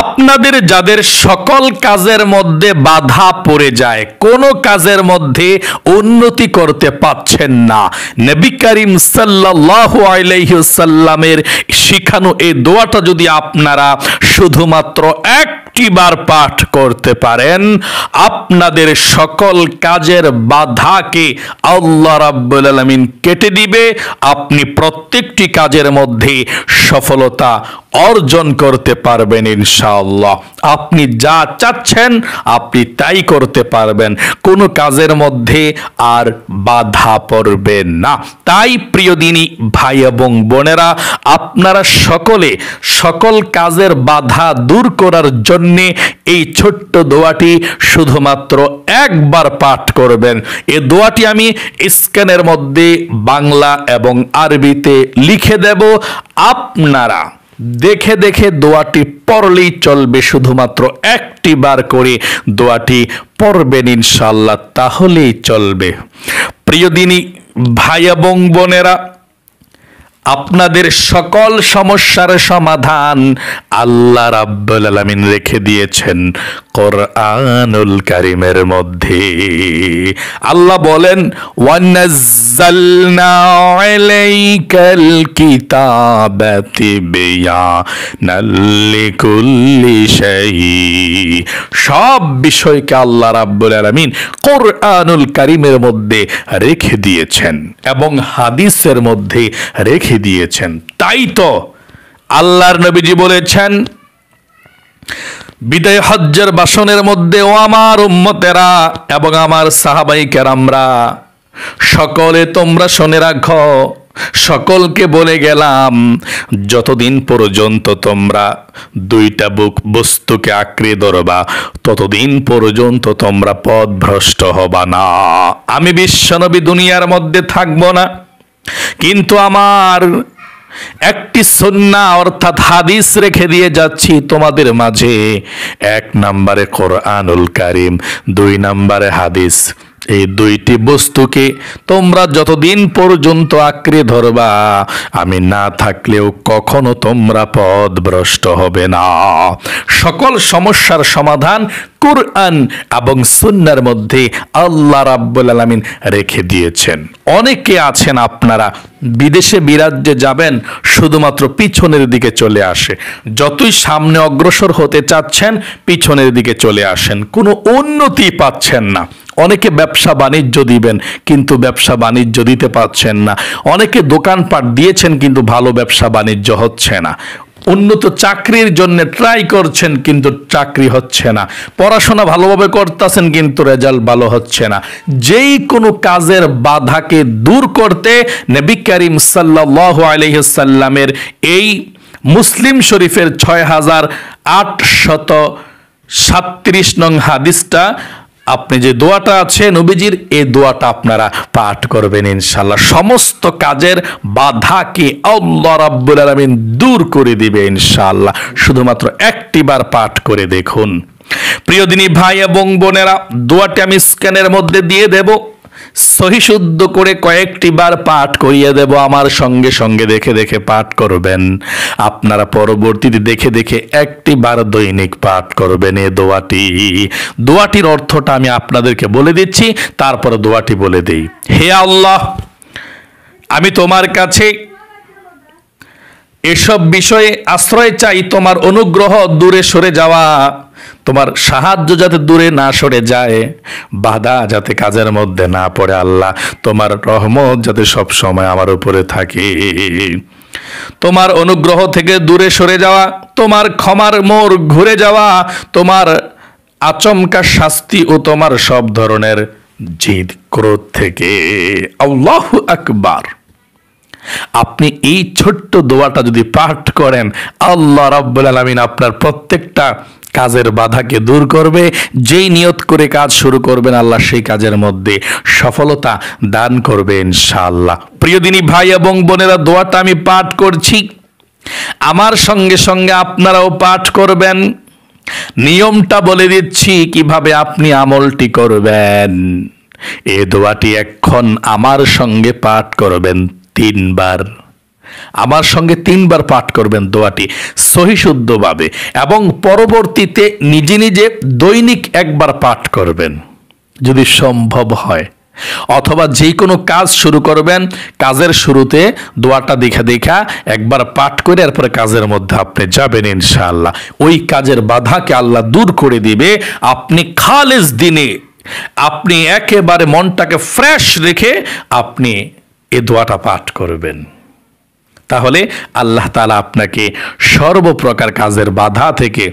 আপনাদের যাদের সকল কাজের মধ্যে বাধা পড়ে যায়, কোনো কাজের মধ্যে উন্নতি করতে পারছেন না, নবী করিম সাল্লাল্লাহু আলাইহি ওয়াসাল্লামের শিখানো এই দোয়াটা যদি আপনারা শুধুমাত্র একটিবার পাঠ করতে পারেন, আপনাদের সকল কাজের বাধাকে আল্লাহ রাব্বুল আলামিন কেটে দিবে। আপনি প্রত্যেকটি কাজের মধ্যে সফলতা অর্জন করতে পারবেন ইনশাআল্লাহ। আপনি যা চাচ্ছেন আপনি তাই করতে পারবেন, কোনো কাজের মধ্যে আর বাধা পড়বে না। তাই প্রিয় দিনী ভাই এবং বোনেরা, আপনারা সকলে সকল কাজের বাধা দূর করার জন্যে এই ছোট্ট দোয়াটি শুধুমাত্র একবার পাঠ করবেন। এই দোয়াটি আমি স্ক্রিনের মধ্যে বাংলা এবং আরবিতে লিখে দেব, আপনারা দেখে দেখে দোয়াটি পড়লেই চলবে। শুধুমাত্র একটি বার করে দোয়াটি পড়বেন ইনশাআল্লাহ, তাহলেই চলবে। প্রিয় দিনী ভাই এবং বোনেরা, আপনাদের সকল সমস্যার সমাধান আল্লাহ রাব্বুল আলামিন রেখে দিয়েছেন কোরআনুল কারীমের মধ্যে। আল্লাহ বলেন, ওয়ানাজ্জালনা আলাইকাল কিতাবা তিবয়ানাল লিকুল্লি শাই। সব বিষয়কে আল্লাহ রাব্বুল আলামিন কোরআনুল কারীমের মধ্যে রেখে দিয়েছেন এবং হাদিসের মধ্যে রেখে দিয়েছেন। তাই তো আল্লাহর নবীজি বলেছেন বিদায় হজ্জের ভাষণের মধ্যে, ও আমার উম্মতেরা এবং আমার সাহাবায়ে কেরামরা, সকলে তোমরা শুনে রাখো, সকলকে বলে গেলাম, যতদিন পর্যন্ত তোমরা দুইটা বস্তুকে আঁকড়ে ধরবা ততদিন পর্যন্ত তোমরা পথভ্রষ্ট হবা না। আমি বিশ্বনবী দুনিয়ার মধ্যে থাকবো না, কিন্তু আমার একটি সুন্নাহ অর্থাৎ হাদিস রেখে দিয়ে যাচ্ছি তোমাদের মাঝে। এক নম্বরে কোরআনুল কারীম, দুই নম্বরে হাদিস। এই দুইটি বস্তুকে তোমরা যতদিন পর্যন্ত আঁকড়ে ধরবা, আমি না থাকলেও কখনো তোমরা পথভ্রষ্ট হবে না। সকল সমস্যার সমাধান কুরআন এবং সুন্নাহর মধ্যে আল্লাহ রাব্বুল আলামিন রেখে দিয়েছেন। অনেকে আছেন আপনারা বিদেশে বিরাজ্যে যাবেন, শুধুমাত্র পিছনের দিকে চলে আসে। যতই সামনে অগ্রসর হতে চাচ্ছেন পিছনের দিকে চলে আসেন, কোনো উন্নতি পাচ্ছেন না। অনেকে ব্যবসা বাণিজ্য দিবেন কিন্তু ব্যবসা বাণিজ্য দিতে পারছেন না। অনেকে দোকানপাট দিয়েছেন কিন্তু ভালো ব্যবসা বাণিজ্য হচ্ছে না। উন্নত চাকরির জন্য ট্রাই করছেন কিন্তু চাকরি হচ্ছে না। পড়াশোনা ভালোভাবে করতেছেন কিন্তু রেজাল্ট ভালো হচ্ছে না। যেই কোনো কাজের বাধাকে দূর করতে নবী করিম সাল্লাল্লাহু আলাইহি ওয়াসাল্লামের এই মুসলিম শরীফের 6837 নং হাদিসটা, আপনি যে দোয়াটা আছে নবীজির, এই দোয়াটা আপনারা পাঠ করবেন ইনশাআল্লাহ। সমস্ত কাজের বাধাকে আল্লাহ রাব্বুল আলামিন দূর করে দিবে ইনশাআল্লাহ। শুধুমাত্র একটিবার পাঠ করে দেখুন। প্রিয় দিনী ভাই এবং বোনেরা, দোয়াটি আমি স্ক্রিনের মধ্যে দিয়ে দেব, সহি শুদ্ধ করে কয়েকটি বার পাঠ করিয়ে দেব। আমার সঙ্গে সঙ্গে দেখে দেখে পাঠ করবেন। আপনারা পরবর্তীতে দেখে দেখে একটি বার দৈনিক পাঠ করবেন এই দোয়াটির অর্থটা আমি আপনাদেরকে বলে দিচ্ছি, তারপরে দোয়াটি বলে দেই। হে আল্লাহ, আমি তোমার কাছে এসব বিষয়ে আশ্রয় চাই। তোমার অনুগ্রহ দূরে সরে যাওয়া, তোমার সাহায্য যাতে দূরে না সরে যায়, বাধা যাতে কাজের মধ্যে না পড়ে। আল্লাহ, তোমার রহমত যাতে সব সময় আমার উপরে থাকে। তোমার অনুগ্রহ থেকে দূরে সরে যাওয়া, তোমার ক্ষমার মোড় ঘুরে যাওয়া, তোমার আচমকা শাস্তি ও তোমার সব ধরনের জিদ ক্রোধ থেকে। আল্লাহু আকবার। আপনি এই ছোট্ট দোয়াটা যদি পাঠ করেন, আল্লাহ রাব্বুল আলামিন আপনার প্রত্যেকটা কাজের বাধাকে দূর করবে। যেই নিয়ত করে কাজ শুরু করবেন, আল্লাহ সেই কাজের মধ্যে সফলতা দান করবে ইনশাআল্লাহ। প্রিয় দিনী ভাই এবং বোনেরা, দোয়াটা আমি পাঠ করছি, আমার সঙ্গে সঙ্গে আপনারাও পাঠ করবেন। নিয়মটা বলে দিচ্ছি কিভাবে আপনি আমলটি করবেন। এই দোয়াটি এখন আমার সঙ্গে পাঠ করবেন 3 বার। আমার সঙ্গে 3 বার পাঠ করবেন দোয়াটি সহি শুদ্ধভাবে, এবং পরবর্তীতে নিজে নিজে দৈনিক 1 বার পাঠ করবেন যদি সম্ভব হয়। অথবা যে কোনো কাজ শুরু করবেন, কাজের শুরুতে দোয়াটা দেখা একবার পাঠ করে এরপরে কাজের মধ্যে আপনি যাবেন, ইনশাআল্লাহ ওই কাজের বাধাকে আল্লাহ দূর করে দিবে। আপনি খালেস দিনে আপনি একেবারে মনটাকে ফ্রেশ রেখে আপনি এই দোয়াটা পাঠ করবেন, তাহলে আল্লাহ তাআলা আপনাকে সর্বপ্রকার কাজের বাধা থেকে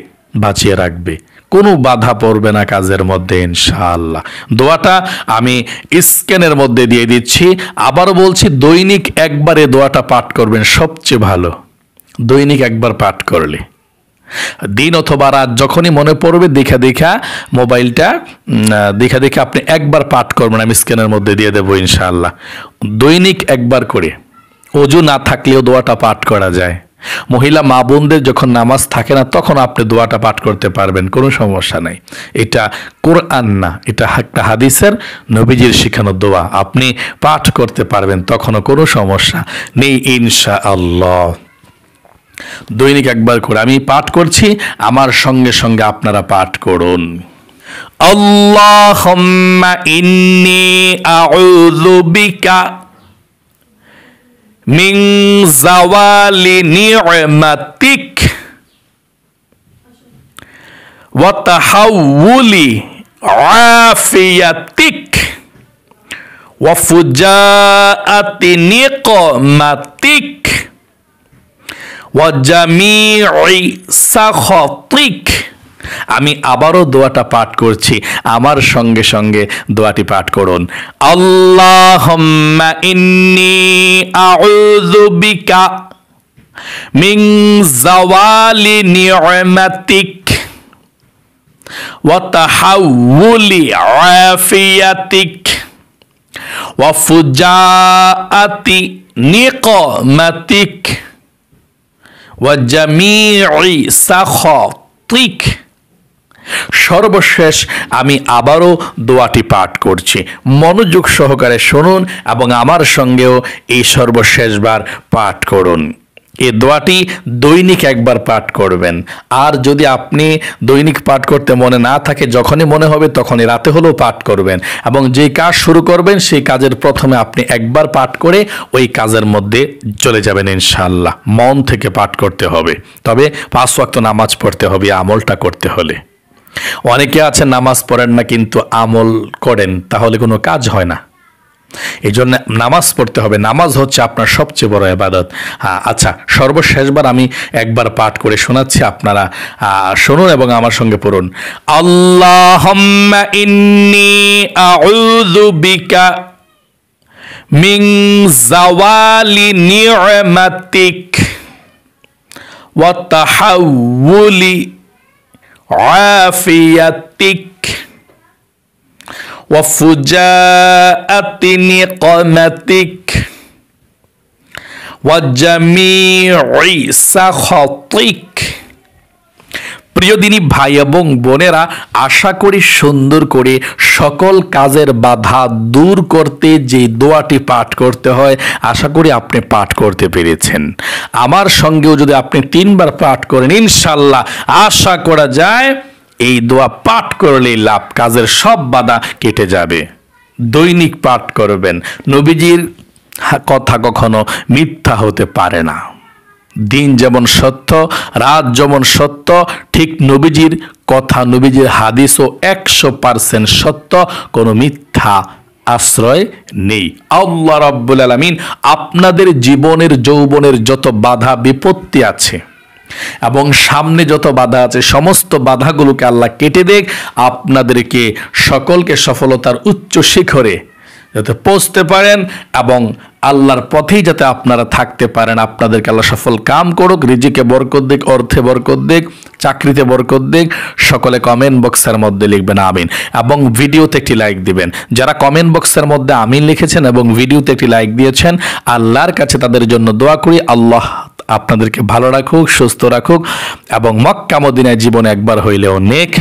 বাঁচিয়ে রাখবে, কোনো বাধা পড়বে না কাজের মধ্যে, ইনশাআল্লাহ। দোয়াটা আমি স্ক্যানের মধ্যে দিয়ে দিচ্ছি। আবারও বলছি, দৈনিক 1 বারে দোয়াটা পাঠ করবেন, সবচেয়ে ভালো দৈনিক 1 বার পাঠ করলে। দিন অথবা রাত যখনই মনে পড়বে দেখা মোবাইলটা দেখা আপনি 1 বার পাঠ করবেন, আমি স্ক্যানের মধ্যে দিয়ে দেবো, ইনশাআল্লাহ। দৈনিক 1 বার করে, ওযু না থাকলেও দোয়াটা পাঠ করা যায়। মহিলা মা বোনদের যখন নামাজ থাকে না তখন আপনি দোয়াটা পাঠ করতে পারবেন, কোনো সমস্যা নাই। এটা কোরআন না, এটা একটা হাদিসের নবীজির শেখানো দোয়া, আপনি পাঠ করতে পারবেন, তখনও কোনো সমস্যা নেই, ইনশাআল্লাহ। দৈনিক 1 বার করে আমি পাঠ করছি, আমার সঙ্গে সঙ্গে আপনারা পাঠ করুন। আল্লাহুম্মা ইন্নী আউযু বিকা মিন জাওয়ালি নি'মাতিক ওয়া তাহাউলি আফিয়াতিক ওয়া ফুজাআতি নিকমাতিক ওয়া জামি'i সাখাতিক। আমি আবারও দোয়াটা পাঠ করছি, আমার সঙ্গে সঙ্গে দোয়াটি পাঠ করুন। আল্লাহুম্মা ইন্নী আউযু বিকা মিন জাওয়ালি নি'মাতিক ওয়া তাহাউলি আফিয়াতিক ওয়া ফুজাআতি নিকমাতিক ওয়া জামি'i সাখাতিক। সর্বশেষ আমি আবারও দোয়াটি পাঠ করছি, মনোযোগ সহকারে শুনুন এবং আমার সঙ্গেও এই সর্বশেষবার পাঠ করুন। এই দোয়াটি দৈনিক 1 বার পাঠ করবেন। আর যদি আপনি দৈনিক পাঠ করতে মনে না থাকে, যখনই মনে হবে তখনই রাতে হলেও পাঠ করবেন, এবং যে কাজ শুরু করবেন সেই কাজের প্রথমে আপনি 1 বার পাঠ করে ওই কাজের মধ্যে চলে যাবেন, ইনশাআল্লাহ। মন থেকে পাঠ করতে হবে, তবে 5 ওয়াক্ত নামাজ পড়তে হবে আমলটা করতে হলে। অনেকে আছেন নামাজ পড়েন না কিন্তু আমল করেন, তাহলে কোনো কাজ হয় না। এই জন্য নামাজ পড়তে হবে, নামাজ হচ্ছে আপনার সবচেয়ে বড় ইবাদত। আচ্ছা, সর্বশেষবার আমি 1 বার পাঠ করে শোনাচ্ছি, আপনারা শুনুন এবং আমার সঙ্গে পড়ুন। আল্লাহুম্মা ইন্নী আউযু বিকা মিন জাওয়ালি নি'মাতিক ওয়া তাহাউলি আফিয়াতিক ওয়া ফুজাআতি নিকমাতিক ওয়া জামি'i সাখাতিক। প্রিয় দিনী ভাই এবং বোনেরা, আশা করি সুন্দর করে সকল কাজের বাধা দূর করতে যে দোয়াটি পাঠ করতে হয়, আশা করি আপনি পাঠ করতে পেরেছেন। আমার সঙ্গেও যদি আপনি 3 বার পাঠ করেন, ইনশাআল্লাহ আশা করা যায় এই দোয়া পাঠ করলেই লাভ, কাজের সব বাধা কেটে যাবে। দৈনিক পাঠ করবেন, নবীজির কথা কখনো মিথ্যা হতে পারে না। দিন যেমন সত্য, রাত যেমন সত্য, ঠিক নবীজির কথা, নবীজির হাদিসও 100% সত্য, কোনো মিথ্যা আশ্রয় নেই। আল্লাহ রাব্বুল আলামিন আপনাদের জীবনের যৌবনের যত বাধা বিপত্তি আছে এবং সামনে যত বাধা আছে, সমস্ত বাধাগুলোকে আল্লাহ কেটে দেখ, আপনাদেরকে সকলকে সফলতার উচ্চ শিখরে যাতে পৌঁছতে পারেন এবং আল্লাহর পথেই যাতে আপনারা থাকতে পারেন। আপনাদেরকে আল্লাহ সফল কাম করুক, রিজিকে বরকত দিক, অর্থে বরকত দিক, চাকরিতে বরকত দিক। সকলে কমেন্ট বক্সের মধ্যে লিখবেন আমিন এবং ভিডিওতে একটি লাইক দিবেন। যারা কমেন্ট বক্সের মধ্যে আমিন লিখেছেন এবং ভিডিওতে একটি লাইক দিয়েছেন, আল্লাহর কাছে তাদের জন্য দোয়া করি, আল্লাহ আপনাদেরকে ভালো রাখুক, সুস্থ রাখুক এবং মক্কা মদিনায় জীবনে একবার হইলেও নেক,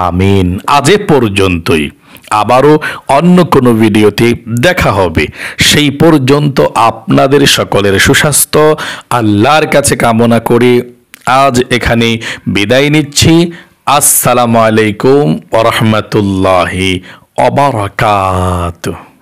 আমিন। আজ এ পর্যন্তই। আবারও অন্য কোনো ভিডিওতে দেখা হবে। সেই পর্যন্ত আপনাদের সকলের সুস্বাস্থ্য আল্লাহর কাছে কামনা করে আজ এখানে বিদায় নিচ্ছি। আসসালামু আলাইকুম ওয়া রাহমাতুল্লাহি ওয়া বারাকাতুহু।